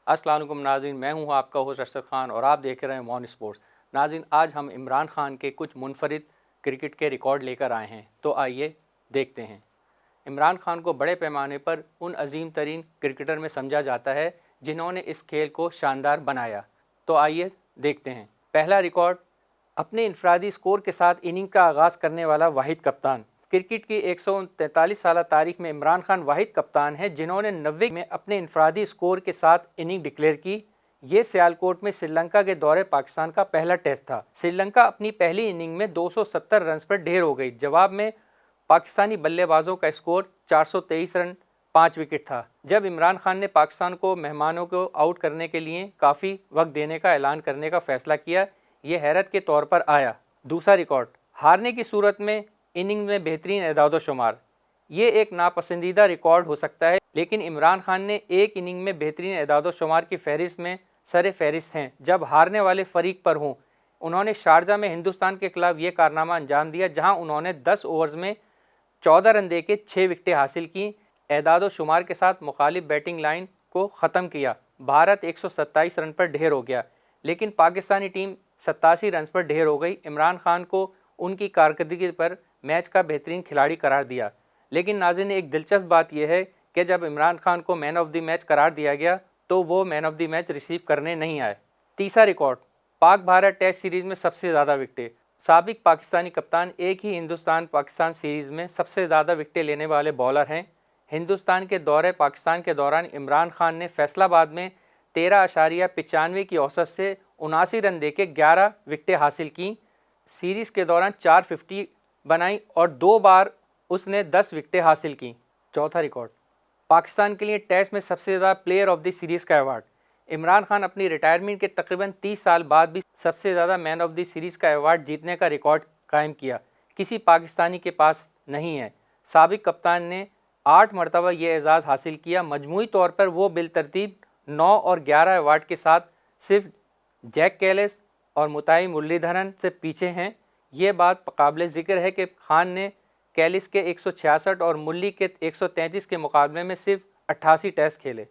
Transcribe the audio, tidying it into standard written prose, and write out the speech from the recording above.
अस्सलाम वालेकुम नाज़रीन, मैं हूं आपका होस्ट अरशद खान और आप देख रहे हैं मॉन स्पोर्ट्स। नाज़रीन, आज हम इमरान खान के कुछ मुनफरिद क्रिकेट के रिकॉर्ड लेकर आए हैं, तो आइए देखते हैं। इमरान खान को बड़े पैमाने पर उन अजीम तरीन क्रिकेटर में समझा जाता है जिन्होंने इस खेल को शानदार बनाया। तो आइए देखते हैं। पहला रिकॉर्ड, अपने इनफरादी स्कोर के साथ इनिंग का आगाज़ करने वाला वाहिद कप्तान। क्रिकेट की 143 साल तारीख में इमरान खान वाहिद कप्तान है जिन्होंने 90 में अपने इनफरादी स्कोर के साथ इनिंग डिक्लेयर की। ये सियालकोट में श्रीलंका के दौरे पाकिस्तान का पहला टेस्ट था। श्रीलंका अपनी पहली इनिंग में 270 रन पर ढेर हो गई। जवाब में पाकिस्तानी बल्लेबाजों का स्कोर 423 रन 5 विकेट था। जब इमरान खान ने पाकिस्तान को मेहमानों को आउट करने के लिए काफ़ी वक्त देने का ऐलान करने का फैसला किया, ये हैरत के तौर पर आया। दूसरा रिकॉर्ड, हारने की सूरत में इनिंग में बेहतरीन एदाद शुमार। ये एक नापसंदीदा रिकॉर्ड हो सकता है, लेकिन इमरान खान ने एक इनिंग में बेहतरीन एदाद शुमार की फहरिस्त में सरे फहरिस्त हैं जब हारने वाले फरीक पर हों। उन्होंने शारजा में हिंदुस्तान के खिलाफ ये कारनामा अंजाम दिया जहां उन्होंने 10 ओवर्स में 14 रन देके 6 विकेटें हासिल की। एदाद शुमार के साथ मुखालिफ बैटिंग लाइन को ख़त्म किया। भारत 127 रन पर ढेर हो गया, लेकिन पाकिस्तानी टीम 87 रन पर ढेर हो गई। इमरान खान को उनकी कारकर्दगी पर मैच का बेहतरीन खिलाड़ी करार दिया। लेकिन नाज़रीन, एक दिलचस्प बात यह है कि जब इमरान खान को मैन ऑफ द मैच करार दिया गया तो वो man of the match receive करने नहीं आए। तीसरा record, Pak Bharat test series में सबसे ज़्यादा विकेटें। साबिक पाकिस्तानी कप्तान एक ही हिंदुस्तान पाकिस्तान सीरीज़ में सबसे ज़्यादा विकेटें लेने वाले बॉलर हैं। हिंदुस्तान के दौरे पाकिस्तान के दौरान इमरान खान ने फैसलाबाद में 13.95 की औसत से 79 रन देके 11 विकेटें हासिल की। सीरीज़ के दौरान 450 बनाई और 2 बार उसने 10 विकेटें हासिल की। चौथा रिकॉर्ड, पाकिस्तान के लिए टेस्ट में सबसे ज़्यादा प्लेयर ऑफ द सीरीज़ का अवार्ड। इमरान खान अपनी रिटायरमेंट के तकरीबन 30 साल बाद भी सबसे ज़्यादा मैन ऑफ द सीरीज़ का अवार्ड जीतने का रिकॉर्ड कायम किया। किसी पाकिस्तानी के पास नहीं है। साबिक कप्तान ने 8 मरतबा ये एजाज़ हासिल किया। मजमूई तौर पर वो बिलतरतीब 9 और 11 अवार्ड के साथ सिर्फ जैक कैलिस और मुताई मुरलीधरन से पीछे हैं। ये बात काबिल ज़िक्र है कि खान ने कैलिस के 166 और मुरली के 133 के मुकाबले में सिर्फ 88 टेस्ट खेले।